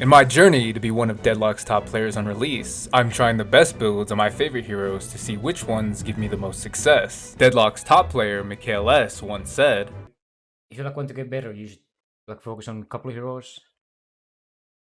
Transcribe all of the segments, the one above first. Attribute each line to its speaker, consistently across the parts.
Speaker 1: In my journey to be one of Deadlock's top players on release, I'm trying the best builds on my favorite heroes to see which ones give me the most success. Deadlock's top player, MikaelS, once said,
Speaker 2: If you want to get better, you should focus on a couple of heroes.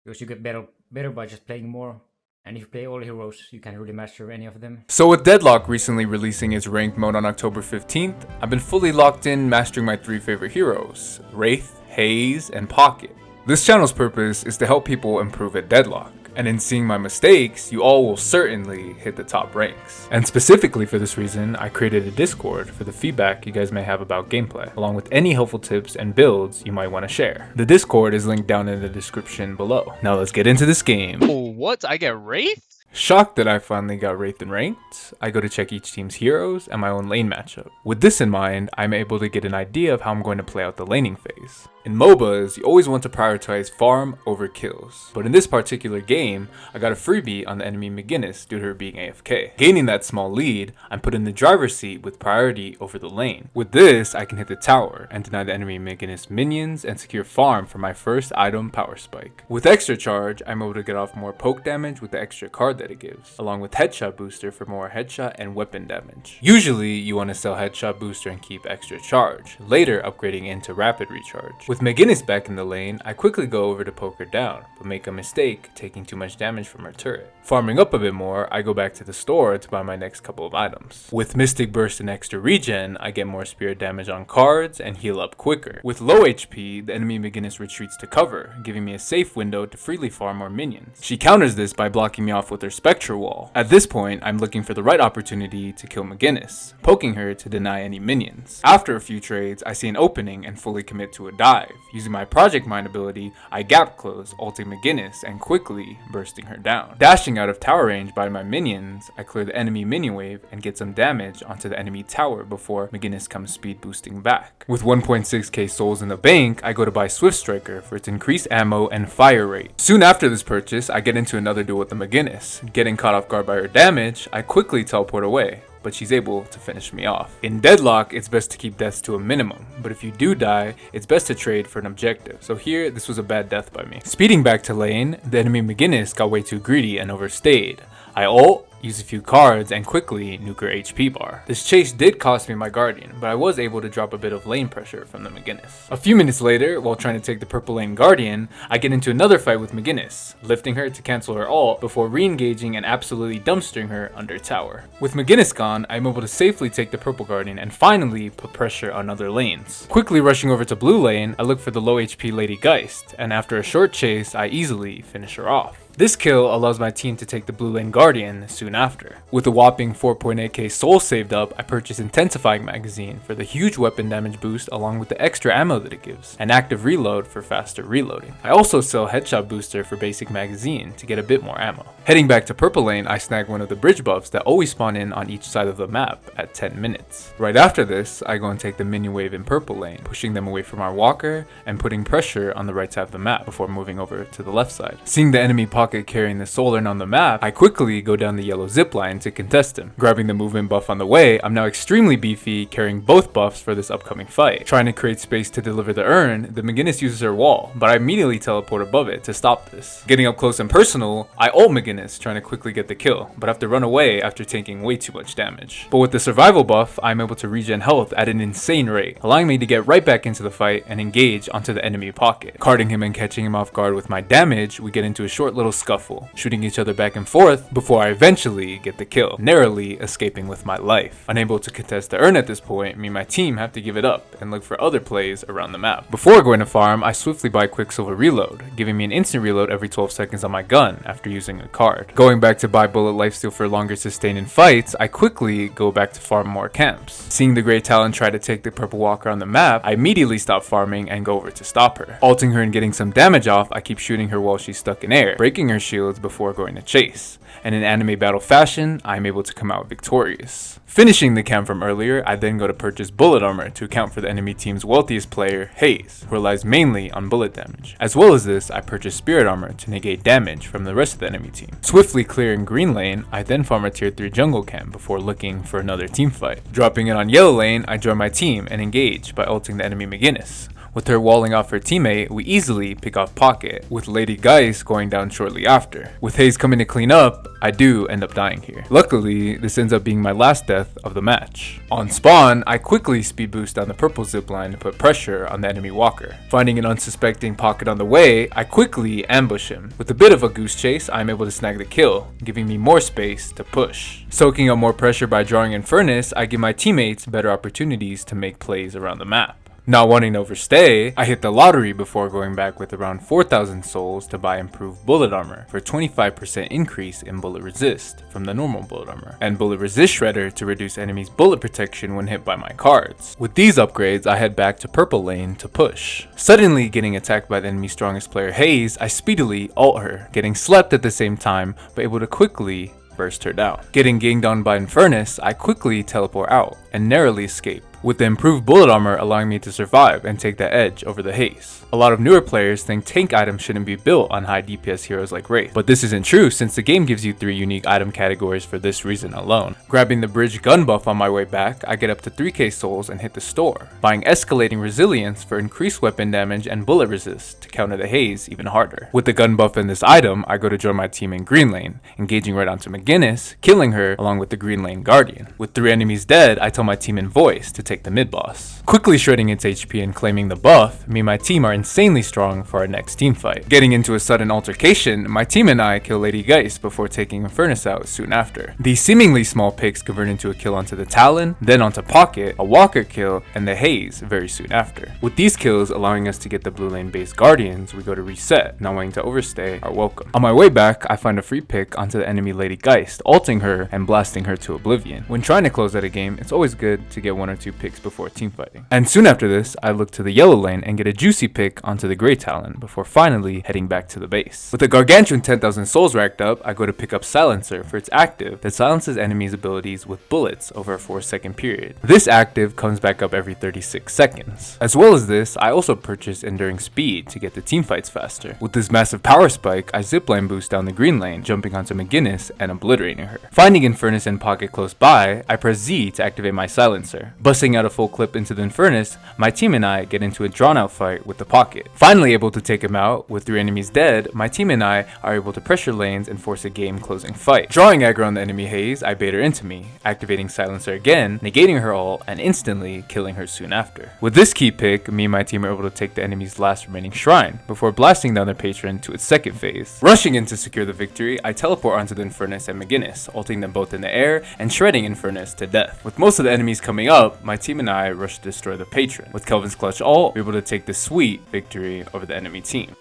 Speaker 2: Because you get better by just playing more. And if you play all heroes, you can't really master any of them.
Speaker 1: So with Deadlock recently releasing its ranked mode on October 15th, I've been fully locked in mastering my 3 favorite heroes, Wraith, Haze, and Pocket. This channel's purpose is to help people improve at Deadlock, and in seeing my mistakes, you all will certainly hit the top ranks. And specifically for this reason, I created a Discord for the feedback you guys may have about gameplay, along with any helpful tips and builds you might want to share. The Discord is linked down in the description below. Now let's get into this game.
Speaker 3: Oh, what? I get Wraith?
Speaker 1: Shocked that I finally got Wraith and ranked, I go to check each team's heroes and my own lane matchup. With this in mind, I'm able to get an idea of how I'm going to play out the laning phase. In MOBAs, you always want to prioritize farm over kills, but in this particular game, I got a freebie on the enemy McGinnis due to her being AFK. Gaining that small lead, I'm put in the driver's seat with priority over the lane. With this, I can hit the tower and deny the enemy McGinnis minions and secure farm for my first item power spike. With extra charge, I'm able to get off more poke damage with the extra card that it gives, along with headshot booster for more headshot and weapon damage. Usually, you want to sell headshot booster and keep extra charge, later upgrading into rapid recharge. With McGinnis back in the lane, I quickly go over to poke her down, but make a mistake taking too much damage from her turret. Farming up a bit more, I go back to the store to buy my next couple of items. With Mystic Burst and extra regen, I get more spirit damage on cards and heal up quicker. With low HP, the enemy McGinnis retreats to cover, giving me a safe window to freely farm more minions. She counters this by blocking me off with her Spectre wall. At this point, I'm looking for the right opportunity to kill McGinnis, poking her to deny any minions. After a few trades, I see an opening and fully commit to a dive. Using my Project Mind ability, I gap close, ulting McGinnis and quickly bursting her down. Dashing out of tower range by my minions, I clear the enemy minion wave and get some damage onto the enemy tower before McGinnis comes speed boosting back. With 1.6k souls in the bank, I go to buy Swift Striker for its increased ammo and fire rate. Soon after this purchase, I get into another duel with the McGinnis. Getting caught off guard by her damage, I quickly teleport away, but she's able to finish me off. In Deadlock, it's best to keep deaths to a minimum, but if you do die, it's best to trade for an objective. So here, this was a bad death by me. Speeding back to lane, the enemy McGinnis got way too greedy and overstayed. I ult, use a few cards, and quickly nuke her HP bar. This chase did cost me my Guardian, but I was able to drop a bit of lane pressure from the McGinnis. A few minutes later, while trying to take the purple lane Guardian, I get into another fight with McGinnis, lifting her to cancel her ult before re-engaging and absolutely dumpstering her under tower. With McGinnis gone, I'm able to safely take the purple Guardian and finally put pressure on other lanes. Quickly rushing over to blue lane, I look for the low HP Lady Geist, and after a short chase, I easily finish her off. This kill allows my team to take the blue lane Guardian soon after. With a whopping 4.8k soul saved up, I purchase Intensifying Magazine for the huge weapon damage boost along with the extra ammo that it gives, and Active Reload for faster reloading. I also sell Headshot Booster for basic magazine to get a bit more ammo. Heading back to purple lane, I snag one of the bridge buffs that always spawn in on each side of the map at 10 minutes. Right after this, I go and take the minion wave in purple lane, pushing them away from our walker and putting pressure on the right side of the map before moving over to the left side. Seeing the enemy Pocket carrying the soul urn on the map, I quickly go down the yellow zipline to contest him. Grabbing the movement buff on the way, I'm now extremely beefy, carrying both buffs for this upcoming fight. Trying to create space to deliver the urn, the McGinnis uses her wall, but I immediately teleport above it to stop this. Getting up close and personal, I ult McGinnis, trying to quickly get the kill, but have to run away after taking way too much damage. But with the survival buff, I'm able to regen health at an insane rate, allowing me to get right back into the fight and engage onto the enemy Pocket. Carding him and catching him off guard with my damage, we get into a short little scuffle, shooting each other back and forth before I eventually get the kill, narrowly escaping with my life. Unable to contest the urn at this point, me and my team have to give it up and look for other plays around the map. Before going to farm, I swiftly buy Quicksilver Reload, giving me an instant reload every 12 seconds on my gun after using a card. Going back to buy Bullet Lifesteal for longer sustain in fights, I quickly go back to farm more camps. Seeing the Great Talon try to take the Purple Walker on the map, I immediately stop farming and go over to stop her. Ulting her and getting some damage off, I keep shooting her while she's stuck in air, breaking her shields before going to chase. And in anime battle fashion, I'm able to come out victorious. Finishing the camp from earlier, I then go to purchase bullet armor to account for the enemy team's wealthiest player, Haze, who relies mainly on bullet damage. As well as this, I purchase spirit armor to negate damage from the rest of the enemy team. Swiftly clearing green lane, I then farm a tier 3 jungle camp before looking for another team fight. Dropping it on yellow lane, I join my team and engage by ulting the enemy McGinnis. With her walling off her teammate, we easily pick off Pocket, with Lady Geist going down shortly after. With Haze coming to clean up, I do end up dying here. Luckily, this ends up being my last death of the match. On spawn, I quickly speed boost down the purple zipline to put pressure on the enemy walker. Finding an unsuspecting Pocket on the way, I quickly ambush him. With a bit of a goose chase, I'm able to snag the kill, giving me more space to push. Soaking up more pressure by drawing in Furnace, I give my teammates better opportunities to make plays around the map. Not wanting to overstay, I hit the lottery before going back with around 4,000 souls to buy improved bullet armor for a 25% increase in bullet resist from the normal bullet armor, and bullet resist shredder to reduce enemies' bullet protection when hit by my cards. With these upgrades, I head back to purple lane to push. Suddenly getting attacked by the enemy's strongest player Haze, I speedily ult her, getting slept at the same time, but able to quickly burst her down. Getting ganged on by Furnace, I quickly teleport out and narrowly escape, with the improved bullet armor allowing me to survive and take the edge over the Haze. A lot of newer players think tank items shouldn't be built on high DPS heroes like Wraith, but this isn't true since the game gives you 3 unique item categories for this reason alone. Grabbing the bridge gun buff on my way back, I get up to 3k souls and hit the store, buying escalating resilience for increased weapon damage and bullet resist to counter the Haze even harder. With the gun buff in this item, I go to join my team in green lane, engaging right onto McGinnis, killing her along with the green lane guardian. With 3 enemies dead, I tell my team in voice to take the mid boss. Quickly shredding its HP and claiming the buff, me and my team are insanely strong for our next team fight. Getting into a sudden altercation, my team and I kill Lady Geist before taking Furnace out soon after. These seemingly small picks convert into a kill onto the Talon, then onto Pocket, a Walker kill, and the Haze very soon after. With these kills allowing us to get the blue lane based Guardians, we go to reset, not wanting to overstay our welcome. On my way back, I find a free pick onto the enemy Lady Geist, ulting her and blasting her to oblivion. When trying to close out a game, it's always good to get 1 or 2 picks before team fighting. And soon after this, I look to the yellow lane and get a juicy pick onto the gray Talon before finally heading back to the base. With a gargantuan 10,000 souls racked up, I go to pick up Silencer for its active that silences enemies' abilities with bullets over a 4-second period. This active comes back up every 36 seconds. As well as this, I also purchase Enduring Speed to get the team fights faster. With this massive power spike, I zipline boost down the green lane, jumping onto McGinnis and obliterating her. Finding Furnace and Pocket close by, I press Z to activate my Silencer. Busting out a full clip into the Furnace, my team and I get into a drawn out fight with the Pocket. Finally able to take him out, with 3 enemies dead, my team and I are able to pressure lanes and force a game closing fight. Drawing aggro on the enemy Haze, I bait her into me, activating Silencer again, negating her ult, and instantly killing her soon after. With this key pick, me and my team are able to take the enemy's last remaining shrine, before blasting down their patron to its second phase. Rushing in to secure the victory, I teleport onto the Furnace and McGinnis, ulting them both in the air and shredding Furnace to death. With most of the enemies coming up, my team and I rush to destroy the patron. With Kelvin's clutch ult, we're able to take the sweet victory over the enemy team.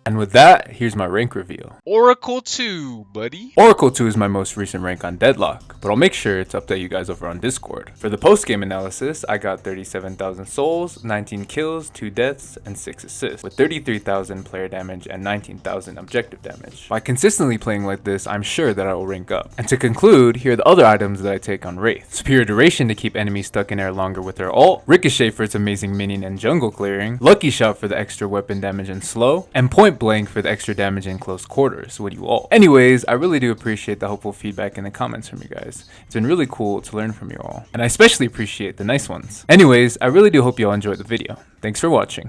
Speaker 1: And with that, here's my rank reveal.
Speaker 3: Oracle 2, buddy.
Speaker 1: Oracle 2 is my most recent rank on Deadlock, but I'll make sure to update you guys over on Discord. For the post-game analysis, I got 37,000 souls, 19 kills, 2 deaths, and 6 assists, with 33,000 player damage and 19,000 objective damage. By consistently playing like this, I'm sure that I will rank up. And to conclude, here are the other items that I take on Wraith. Superior duration to keep enemies stuck in air longer with their ult, Ricochet for its amazing minion and jungle clearing, Lucky Shot for the extra weapon damage and slow, and Point Blank for the extra damage in close quarters when you ult. Anyways, I really do appreciate the helpful feedback in the comments from you guys. It's been really cool to learn from you all, and I especially appreciate the nice ones. Anyways, I really do hope you all enjoyed the video. Thanks for watching.